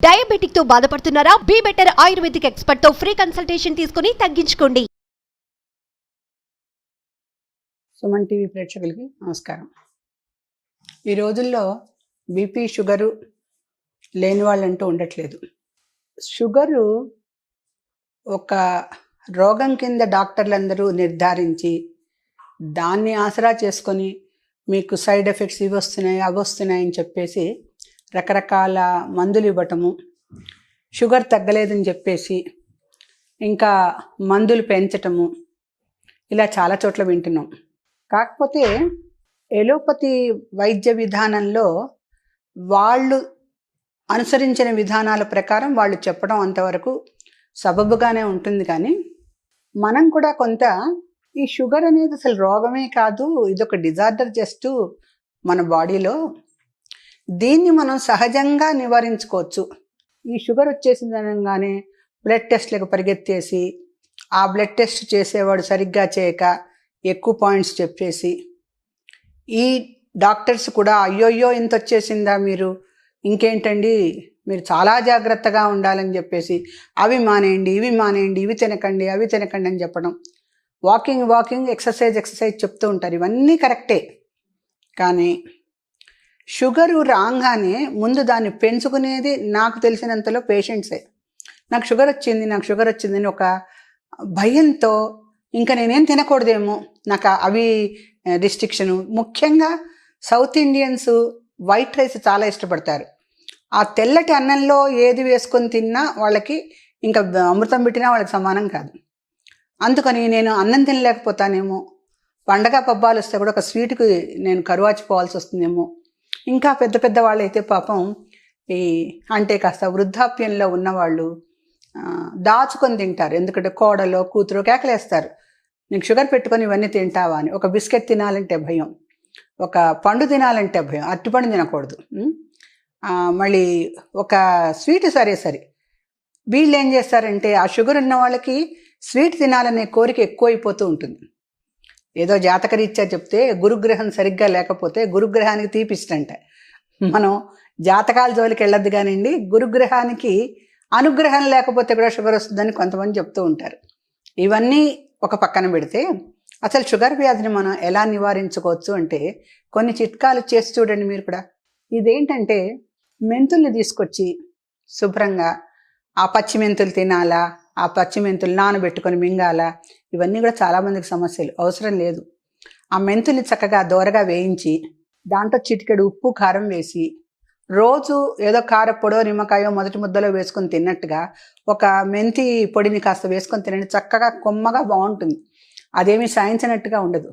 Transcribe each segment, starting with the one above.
Diabetic తో బాధపడుతున్నారా? Be better ayurvedic expert తో ఫ్రీ కన్సల్టేషన్ తీసుకుని తగ్గించుకోండి. సుమన్ టీవీ ప్రేక్షకులకి నమస్కారం. ఈ రోజుల్లో బీపీ షుగరు లేని వాళ్ళంటూ ఉండట్లేదు. షుగరు ఒక రోగం కింద డాక్టర్లందరూ నిర్ధారించి దాన్ని ఆసరా చేసుకొని మీకు సైడ్ ఎఫెక్ట్స్ ఇవి వస్తున్నాయి అవి వస్తున్నాయని చెప్పేసి రకరకాల మందులు ఇవ్వటము, షుగర్ తగ్గలేదని చెప్పేసి ఇంకా మందులు పెంచటము, ఇలా చాలా చోట్ల వింటున్నాం. కాకపోతే ఎలోపతి వైద్య విధానంలో వాళ్ళు అనుసరించిన విధానాల ప్రకారం వాళ్ళు చెప్పడం అంతవరకు సబబుగానే ఉంటుంది. కానీ మనం కూడా కొంత ఈ షుగర్ అనేది అసలు రోగమే కాదు, ఇదొక డిజార్డర్ జస్ట్ మన బాడీలో, దీన్ని మనం సహజంగా నివారించుకోవచ్చు. ఈ షుగర్ వచ్చేసింది అనగానే బ్లడ్ టెస్ట్లకు పరిగెత్తేసి ఆ బ్లడ్ టెస్ట్ చేసేవాడు సరిగ్గా చేయక ఎక్కువ పాయింట్స్ చెప్పేసి ఈ డాక్టర్స్ కూడా అయ్యోయ్యో ఇంత వచ్చేసిందా మీరు, ఇంకేంటండి మీరు చాలా జాగ్రత్తగా ఉండాలని చెప్పేసి అవి మానేయండి ఇవి మానేయండి ఇవి తినకండి అవి తినకండి అని చెప్పడం, వాకింగ్ ఎక్సర్సైజ్ చెప్తూ ఉంటారు. ఇవన్నీ కరెక్టే. కానీ షుగరు రాగానే ముందు దాన్ని పెంచుకునేది నాకు తెలిసినంతలో పేషెంట్సే. నాకు షుగర్ వచ్చింది అని ఒక భయంతో ఇంకా నేనేం తినకూడదేమో, నాకు అవి రిస్ట్రిక్షను. ముఖ్యంగా సౌత్ ఇండియన్స్ వైట్ రైస్ చాలా ఇష్టపడతారు. ఆ తెల్లటి అన్నంలో ఏది వేసుకొని తిన్నా వాళ్ళకి ఇంకా అమృతం పెట్టినా వాళ్ళకి సమానం కాదు. అందుకని నేను అన్నం తినలేకపోతానేమో, పండగ పబ్బాలు వస్తే కూడా ఒక స్వీట్కి నేను కరువాచిపోవాల్సి వస్తుందేమో. ఇంకా పెద్ద వాళ్ళు అయితే పాపం అంటే కాస్త వృద్ధాప్యంలో ఉన్నవాళ్ళు దాచుకొని తింటారు. ఎందుకంటే కోడలో కూతురు కేకలేస్తారు, నీకు షుగర్ పెట్టుకొని ఇవన్నీ తింటావా అని. ఒక బిస్కెట్ తినాలంటే భయం, ఒక పండు తినాలంటే భయం, అరటిపండు తినకూడదు, మళ్ళీ ఒక స్వీట్ సరే. వీళ్ళు ఏం చేస్తారంటే ఆ షుగర్ ఉన్న వాళ్ళకి స్వీట్ తినాలనే కోరిక ఎక్కువైపోతూ ఉంటుంది. ఏదో జాతకరీత్యా చెప్తే గురుగ్రహం సరిగ్గా లేకపోతే గురుగ్రహానికి తీపిస్తంట. మనం జాతకాల జోలికి వెళ్ళొద్దు కానివ్వండి, గురుగ్రహానికి అనుగ్రహం లేకపోతే కూడా షుగర్ వస్తుందని కొంతమంది చెప్తూ ఉంటారు. ఇవన్నీ ఒక పక్కన పెడితే అసలు షుగర్ వ్యాధిని మనం ఎలా నివారించుకోవచ్చు అంటే కొన్ని చిట్కాలు చేసి చూడండి మీరు కూడా. ఇదేంటంటే మెంతుల్ని తీసుకొచ్చి శుభ్రంగా ఆ పచ్చి మెంతులు తినాలా, ఆ పచ్చి మెంతులు నానబెట్టుకొని మింగాలా, ఇవన్నీ కూడా చాలామందికి సమస్యలు. అవసరం లేదు. ఆ మెంతుల్ని చక్కగా దోరగా వేయించి దాంట్లో చిటికెడు ఉప్పు కారం వేసి రోజు ఏదో కారపొడో నిమ్మకాయో మొదటి ముద్దలో వేసుకొని తిన్నట్టుగా ఒక మెంతి పొడిని కాస్త వేసుకొని తినండి. చక్కగా కొమ్మగా బాగుంటుంది, అదేమీ సాయించినట్టుగా ఉండదు.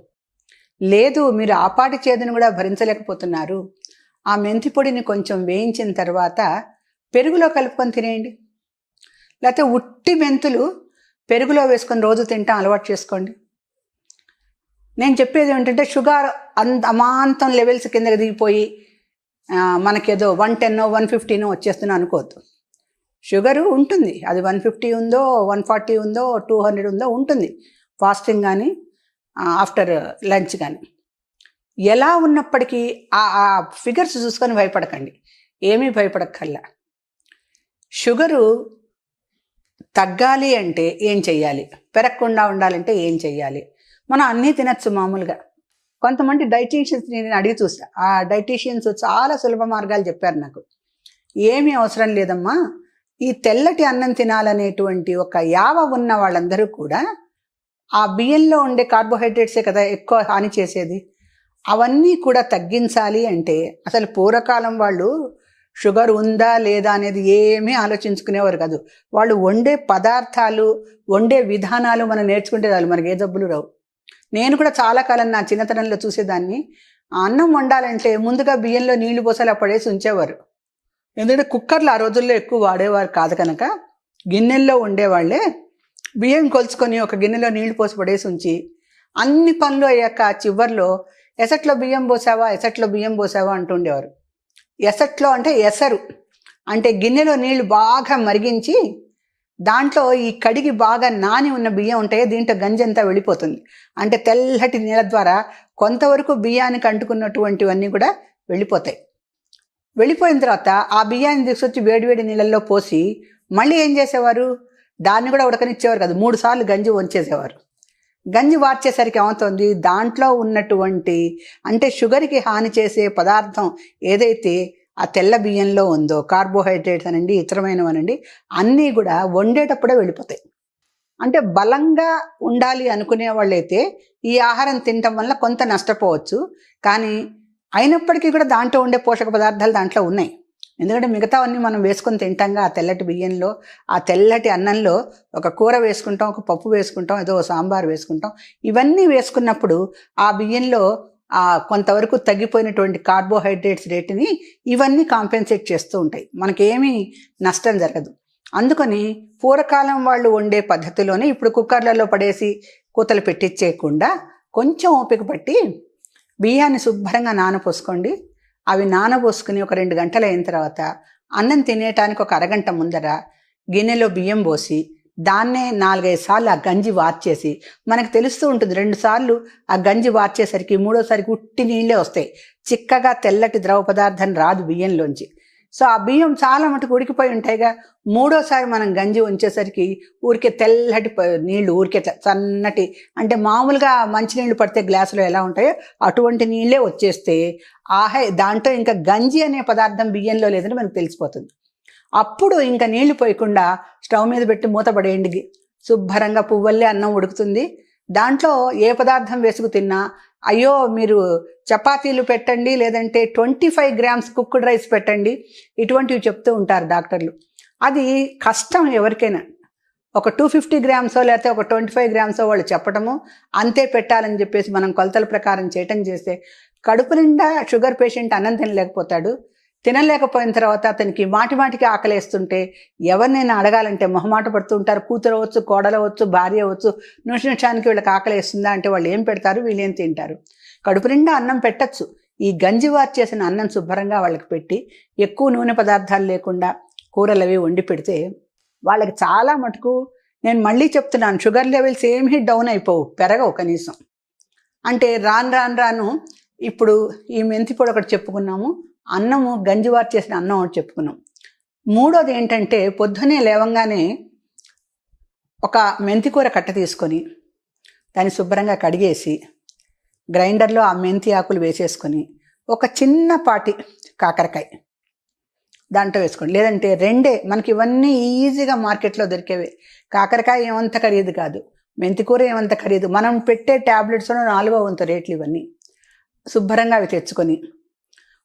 లేదు మీరు ఆపాటి చేదును కూడా భరించలేకపోతున్నారు, ఆ మెంతి పొడిని కొంచెం వేయించిన తర్వాత పెరుగులో కలుపుకొని తినేయండి. లేకపోతే ఉట్టి మెంతులు పెరుగులో వేసుకొని రోజు తింటాం అలవాటు చేసుకోండి. నేను చెప్పేది ఏంటంటే షుగర్ అమాంతం లెవెల్స్ కిందకి దిగిపోయి మనకేదో 110 150 వచ్చేస్తున్నా అనుకోవద్దు. షుగరు ఉంటుంది, అది 150 ఉందో 140 ఉందో 200 ఉందో ఉంటుంది, ఫాస్టింగ్ కానీ ఆఫ్టర్ లంచ్ కానీ. ఎలా ఉన్నప్పటికీ ఆ ఫిగర్స్ చూసుకొని భయపడకండి, ఏమీ భయపడక్కర్లా. షుగరు తగ్గాలి అంటే ఏం చెయ్యాలి, పెరగకుండా ఉండాలంటే ఏం చెయ్యాలి? మనం అన్నీ తినచ్చు మామూలుగా. కొంతమంది డైటీషియన్స్ నేను అడిగి చూసా, ఆ డైటీషియన్స్ చాలా సులభ మార్గాలు చెప్పారు నాకు. ఏమీ అవసరం లేదమ్మా, ఈ తెల్లటి అన్నం తినాలనేటువంటి ఒక యావ ఉన్న వాళ్ళందరూ కూడా ఆ బియ్యంలో ఉండే కార్బోహైడ్రేట్సే కదా ఎక్కువ హాని చేసేది. అవన్నీ కూడా తగ్గించాలి అంటే అసలు పూర్వకాలం వాళ్ళు షుగర్ ఉందా లేదా అనేది ఏమీ ఆలోచించుకునేవారు కాదు. వాళ్ళు వండే పదార్థాలు వండే విధానాలు మనం నేర్చుకుంటే చాలు, మనకి ఏ జబ్బులు రావు. నేను కూడా చాలా కాలం నా చిన్నతనంలో చూసేదాన్ని, అన్నం వండాలంటే ముందుగా బియ్యంలో నీళ్లు పోసాలు పడేసి ఉంచేవారు. ఎందుకంటే కుక్కర్లు ఆ రోజుల్లో ఎక్కువ వాడేవారు కాదు కనుక గిన్నెల్లో ఉండేవాళ్ళే. బియ్యం కొలుచుకొని ఒక గిన్నెలో నీళ్లు పోసి పడేసి ఉంచి అన్ని పనులు అయ్యాక చివర్లో ఎసట్లో బియ్యం పోసావా అంటుండేవారు. ఎసట్లో అంటే ఎసరు అంటే గిన్నెలో నీళ్లు బాగా మరిగించి దాంట్లో ఈ కడిగి బాగా నాని ఉన్న బియ్యం ఉంటాయో దీంట్లో గంజి అంతా వెళ్ళిపోతుంది. అంటే తెల్లటి నీళ్ళ ద్వారా కొంతవరకు బియ్యానికి అంటుకున్నటువంటివన్నీ కూడా వెళ్ళిపోతాయి. వెళ్ళిపోయిన తర్వాత ఆ బియ్యాన్ని తీసుకొచ్చి వేడివేడి నీళ్ళల్లో పోసి మళ్ళీ ఏం చేసేవారు, దాన్ని కూడా ఉడకనిచ్చేవారు కాదు, 3 సార్లు గంజి వంచేసేవారు. గంజి వార్చేసరికి ఏమవుతుంది, దాంట్లో ఉన్నటువంటి అంటే షుగర్కి హాని చేసే పదార్థం ఏదైతే ఆ తెల్ల బియ్యంలో ఉందో, కార్బోహైడ్రేట్స్ అనండి, ఇతరమైనవనండి, అన్నీ కూడా వండేటప్పుడే వెళ్ళిపోతాయి. అంటే బలంగా ఉండాలి అనుకునే వాళ్ళైతే ఈ ఆహారం తినటం వల్ల కొంత నష్టపోవచ్చు, కానీ అయినప్పటికీ కూడా దాంట్లో ఉండే పోషక పదార్థాలు దాంట్లో ఉన్నాయి. ఎందుకంటే మిగతావన్నీ మనం వేసుకొని తింటాంగా. ఆ తెల్లటి బియ్యంలో, ఆ తెల్లటి అన్నంలో ఒక కూర వేసుకుంటాం, ఒక పప్పు వేసుకుంటాం, ఏదో సాంబార్ వేసుకుంటాం. ఇవన్నీ వేసుకున్నప్పుడు ఆ బియ్యంలో కొంతవరకు తగ్గిపోయినటువంటి కార్బోహైడ్రేట్స్ రేటుని ఇవన్నీ కాంపెన్సేట్ చేస్తూ ఉంటాయి. మనకేమీ నష్టం జరగదు. అందుకని పూర్వకాలం వాళ్ళు వండే పద్ధతిలోనే ఇప్పుడు కుక్కర్లలో పడేసి కూతలు పెట్టించేయకుండా కొంచెం ఓపిక పట్టి బియ్యాన్ని శుభ్రంగా నానపోసుకోండి. అవి నానబోసుకుని ఒక 2 గంటలు అయిన తర్వాత అన్నం తినేయటానికి ఒక అరగంట ముందర గిన్నెలో బియ్యం పోసి దాన్నే 4-5 సార్లు ఆ గంజి వార్చేసి, మనకు తెలుస్తూ ఉంటుంది 2 సార్లు ఆ గంజి వార్చేసరికి 3వసారికి ఉట్టి నీళ్ళే వస్తాయి, చిక్కగా తెల్లటి ద్రవ పదార్థం రాదు బియ్యంలోంచి. సో ఆ బియ్యం చాలా మటుకు ఉడికిపోయి ఉంటాయిగా. 3వసారి మనం గంజి ఉంచేసరికి ఊరికే తెల్లటి నీళ్లు, ఊరికే సన్నటి, అంటే మామూలుగా మంచినీళ్ళు పడితే గ్లాసులో ఎలా ఉంటాయో అటువంటి నీళ్ళే వచ్చేస్తే దాంట్లో ఇంకా గంజి అనే పదార్థం బియ్యంలో లేదని మనకు తెలిసిపోతుంది. అప్పుడు ఇంకా నీళ్లు పోయకుండా స్టవ్ మీద పెట్టి మూత పడేయండి. శుభ్రంగా పువ్వల్లే అన్నం ఉడుకుతుంది. దాంట్లో ఏ పదార్థం వేసుకు తిన్నా, అయ్యో మీరు చపాతీలు పెట్టండి, లేదంటే 25 గ్రామ్స్ కుక్డ్ రైస్ పెట్టండి, ఇటువంటివి చెప్తూ ఉంటారు డాక్టర్లు. అది కష్టం ఎవరికైనా. ఒక 250 గ్రామ్సో లేకపోతే ఒక 25 గ్రామ్సో వాళ్ళు చెప్పటము, అంతే పెట్టాలని చెప్పేసి మనం కొలతల ప్రకారం చేయటం చేస్తే కడుపు నిండా షుగర్ పేషెంట్ అన్నం తినలేకపోతాడు. తినలేకపోయిన తర్వాత అతనికి మాటిమాటికి ఆకలేస్తుంటే ఎవరినైనా అడగాలంటే మొహమాట పడుతూ ఉంటారు. కూతురు అవ్వచ్చు, కోడలవచ్చు, భార్య అవ్వచ్చు, నిమిషానికి వీళ్ళకి ఆకలేస్తుందా అంటే వాళ్ళు ఏం పెడతారు, వీళ్ళు ఏం తింటారు. కడుపు నిండా అన్నం పెట్టచ్చు. ఈ గంజివార్ చేసిన అన్నం శుభ్రంగా వాళ్ళకి పెట్టి ఎక్కువ నూనె పదార్థాలు లేకుండా కూరలు అవి వండి పెడితే వాళ్ళకి చాలా మటుకు, నేను మళ్ళీ చెప్తున్నాను, షుగర్ లెవెల్స్ ఏమీ డౌన్ అయిపోవు, పెరగవు కనీసం. అంటే రాను ఇప్పుడు ఈ మెంతి పొడి ఒకటి చెప్పుకున్నాము, అన్నము గంజివార్ చేసిన అన్నం ఒకటి చెప్పుకున్నాం. 3వది ఏంటంటే పొద్దునే లేవంగానే ఒక మెంతి కూర కట్ట తీసుకొని దాన్ని శుభ్రంగా కడిగేసి గ్రైండర్లో ఆ మెంతి ఆకులు వేసేసుకొని ఒక చిన్నపాటి కాకరకాయ దాంట్లో వేసుకోండి. లేదంటే 2 మనకి ఇవన్నీ ఈజీగా మార్కెట్లో దొరికేవే. కాకరకాయ ఏమంత ఖరీదు కాదు, మెంతి కూర ఏమంత ఖరీదు, మనం పెట్టే ట్యాబ్లెట్స్లో 4వ వంతు రేట్లు ఇవన్నీ. శుభ్రంగా అవి తెచ్చుకొని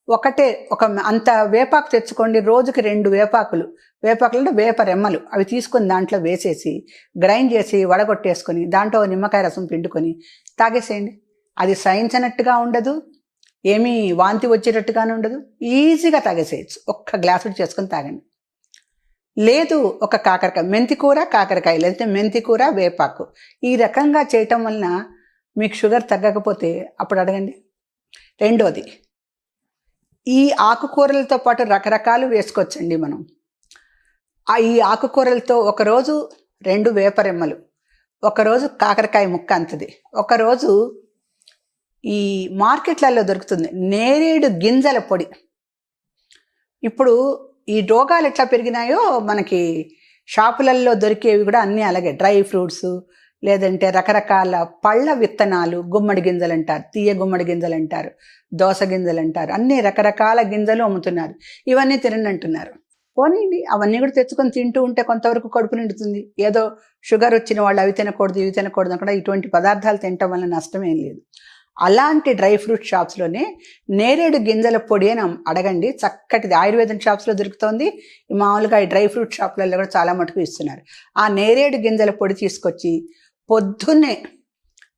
ఒక అంత వేపాకు తెచ్చుకోండి. రోజుకి 2 వేపాకులు అంటే వేప రెమ్మలు అవి తీసుకొని దాంట్లో వేసేసి గ్రైండ్ చేసి వడగొట్టేసుకొని దాంట్లో నిమ్మకాయ రసం పిండుకొని తాగేసేయండి. అది సైన్స్ అన్నట్టుగా ఉండదు, ఏమీ వాంతి వచ్చేటట్టుగానే ఉండదు, ఈజీగా తాగేసేయచ్చు. ఒక్క గ్లాసుడు చేసుకొని తాగండి. లేదు ఒక కాకరకాయ, మెంతి కూర కాకరకాయ, లేదంటే మెంతి కూర వేపాకు, ఈ రకంగా చేయటం వలన మీకు షుగర్ తగ్గకపోతే అప్పుడు అడగండి. 2వది, ఈ ఆకుకూరలతో పాటు రకరకాలు వేసుకోవచ్చండి మనం. ఈ ఆకుకూరలతో ఒకరోజు 2 వేపరెమ్మలు, ఒకరోజు కాకరకాయ ముక్క అంతది, ఒకరోజు ఈ మార్కెట్లలో దొరుకుతుంది నేరేడు గింజల పొడి. ఇప్పుడు ఈ రోగాలు ఎట్లా పెరిగినాయో మనకి షాపులలో దొరికేవి కూడా అన్నీ అలాగే. డ్రై ఫ్రూట్స్, లేదంటే రకరకాల పళ్ళ విత్తనాలు, గుమ్మడి గింజలు అంటారు, తీయ గుమ్మడి గింజలు అంటారు, దోస గింజలు అంటారు, అన్ని రకరకాల గింజలు అమ్ముతున్నారు. ఇవన్నీ తినండి అంటున్నారు. పోనీండి, అవన్నీ కూడా తెచ్చుకొని తింటూ ఉంటే కొంతవరకు కడుపు నిండుతుంది. ఏదో షుగర్ వచ్చిన వాళ్ళు అవి తినకూడదు ఇవి తినకూడదు కూడా, ఇటువంటి పదార్థాలు తినటం వల్ల నష్టమేం లేదు. అలాంటి డ్రై ఫ్రూట్ షాప్స్లోనే నేరేడు గింజల పొడి అని అడగండి, చక్కటిది ఆయుర్వేదం షాప్స్లో దొరుకుతుంది. మామూలుగా ఈ డ్రై ఫ్రూట్ షాప్లలో కూడా చాలా మటుకు ఇస్తున్నారు. ఆ నేరేడు గింజల పొడి తీసుకొచ్చి పొద్దున్నే,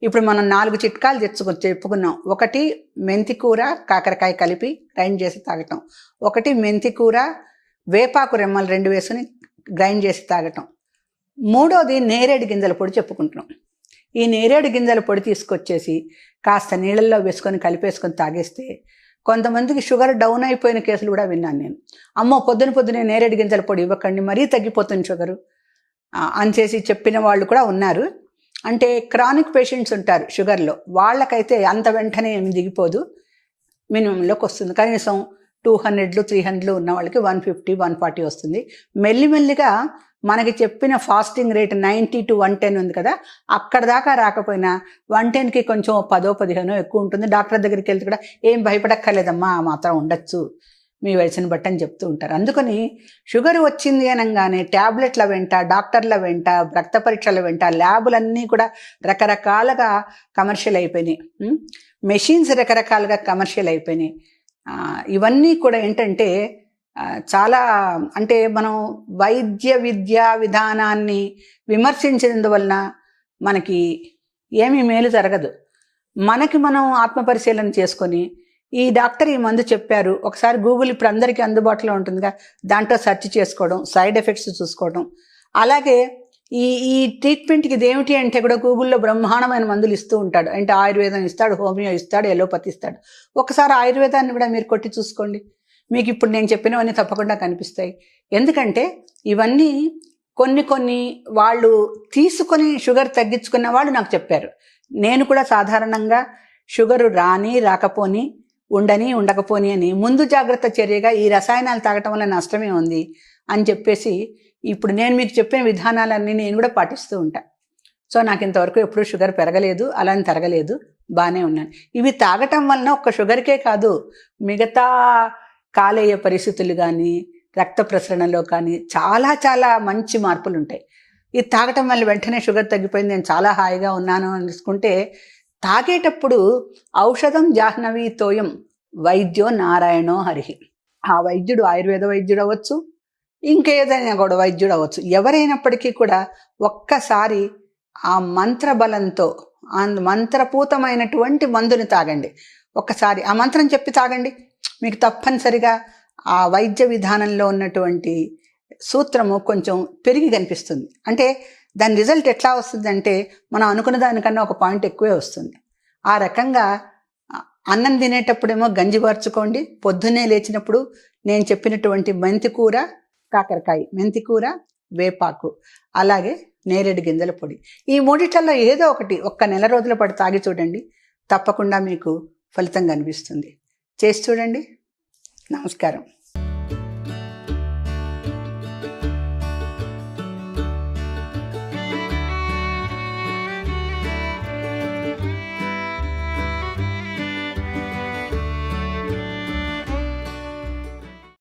ఇప్పుడు మనం 4 చిట్కాలు చెప్పుకున్నాం. 1 మెంతి కూర కాకరకాయ కలిపి గ్రైండ్ చేసి తాగటం, 1 మెంతి కూర వేపాకు రెమ్మలు 2 వేసుకుని గ్రైండ్ చేసి తాగటం, 3వది నేరేడు గింజల పొడి చెప్పుకుంటున్నాం. ఈ నేరేడు గింజల పొడి తీసుకొచ్చేసి కాస్త నీళ్ళల్లో వేసుకొని కలిపేసుకొని తాగేస్తే కొంతమందికి షుగర్ డౌన్ అయిపోయిన కేసులు కూడా విన్నాను నేను. అమ్మో పొద్దునే నేరేడు గింజల పొడి ఇవ్వకండి, మరీ తగ్గిపోతుంది షుగరు అని చేసి చెప్పిన వాళ్ళు కూడా ఉన్నారు. అంటే క్రానిక్ పేషెంట్స్ ఉంటారు షుగర్లో, వాళ్ళకైతే అంత వెంటనే ఏమి దిగిపోదు, మినిమంలోకి వస్తుంది. కనీసం 200 300 ఉన్న వాళ్ళకి 150 140 వస్తుంది. మెల్లిమెల్లిగా మనకి చెప్పిన ఫాస్టింగ్ రేట్ 90 to 110 ఉంది కదా, అక్కడ దాకా రాకపోయినా 110కి కొంచెం 10-15 ఎక్కువ ఉంటుంది. డాక్టర్ దగ్గరికి వెళ్తే కూడా ఏం భయపడక్కర్లేదమ్మా, ఆ మాత్రం ఉండొచ్చు మీ వయసుని బట్టి అని చెప్తూ ఉంటారు. అందుకని షుగర్ వచ్చింది అనగానే ట్యాబ్లెట్ల వెంట, డాక్టర్ల వెంట, రక్త పరీక్షల వెంట, ల్యాబులన్నీ కూడా రకరకాలుగా కమర్షియల్ అయిపోయినాయి. మెషిన్స్ రకరకాలుగా కమర్షియల్ అయిపోయినాయి. ఇవన్నీ కూడా ఏంటంటే చాలా అంటే మనం వైద్య విద్యా విధానాన్ని విమర్శించినందువలన మనకి ఏమీ మేలు జరగదు. మనకి మనం ఆత్మపరిశీలన చేసుకొని ఈ డాక్టర్ ఈ మందు చెప్పారు, ఒకసారి గూగుల్ ఇప్పుడు అందరికీ అందుబాటులో ఉంటుందిగా, దాంట్లో సెర్చ్ చేసుకోవడం, సైడ్ ఎఫెక్ట్స్ చూసుకోవడం. అలాగే ఈ ట్రీట్మెంట్కి ఇదేమిటి అంటే కూడా గూగుల్లో బ్రహ్మాండమైన మందులు ఇస్తూ ఉంటాడు. అంటే ఆయుర్వేదం ఇస్తాడు, హోమియో ఇస్తాడు, ఎలోపతి ఇస్తాడు. ఒకసారి ఆయుర్వేదాన్ని కూడా మీరు కొట్టి చూసుకోండి, మీకు ఇప్పుడు నేను చెప్పినవన్నీ తప్పకుండా కనిపిస్తాయి. ఎందుకంటే ఇవన్నీ కొన్ని వాళ్ళు తీసుకొని షుగర్ తగ్గించుకున్న వాళ్ళు నాకు చెప్పారు. నేను కూడా సాధారణంగా షుగరు రాని రాకపోని, ఉండని ఉండకపోని అని ముందు జాగ్రత్త చర్యగా ఈ రసాయనాలు తాగటం వల్ల నష్టమే ఉంది అని చెప్పేసి ఇప్పుడు నేను మీకు చెప్పిన విధానాలన్నీ నేను కూడా పాటిస్తూ ఉంటాను. సో నాకు ఇంతవరకు ఎప్పుడూ షుగర్ పెరగలేదు, అలా అని తరగలేదు, బాగానే ఉన్నాను. ఇవి తాగటం వలన ఒక్క షుగర్కే కాదు, మిగతా కాలేయ పరిస్థితులు కానీ, రక్త ప్రసరణలో కానీ చాలా చాలా మంచి మార్పులు ఉంటాయి. ఇది తాగటం వల్ల వెంటనే షుగర్ తగ్గిపోయింది, నేను చాలా హాయిగా ఉన్నాను అని తీసుకుంటే, తాగేటప్పుడు ఔషధం జాహ్నవీ తోయం వైద్యో నారాయణో హరిహి. ఆ వైద్యుడు ఆయుర్వేద వైద్యుడు అవ్వచ్చు, ఇంకేదైనా కూడా వైద్యుడు అవ్వచ్చు. ఎవరైనప్పటికీ కూడా ఒక్కసారి ఆ మంత్రబలంతో, ఆ మంత్రపూతమైనటువంటి మందుని తాగండి. ఒక్కసారి ఆ మంత్రం చెప్పి తాగండి, మీకు తప్పనిసరిగా ఆ వైద్య విధానంలో ఉన్నటువంటి సూత్రము కొంచెం పెరిగి కనిపిస్తుంది. అంటే దాని రిజల్ట్ ఎట్లా వస్తుందంటే మనం అనుకున్న దానికన్నా ఒక పాయింట్ ఎక్కువే వస్తుంది. ఆ రకంగా అన్నం తినేటప్పుడేమో గంజి వార్చుకోండి, పొద్దున్నే లేచినప్పుడు నేను చెప్పినటువంటి మెంతికూర, కాకరకాయ, మెంతికూర, వేపాకు, అలాగే నేరేడు గింజల పొడి, ఈ మూడిట్లలో ఏదో ఒకటి ఒక్క నెల రోజుల పాటు తాగి చూడండి, తప్పకుండా మీకు ఫలితం కనిపిస్తుంది. చేసి చూడండి. నమస్కారం.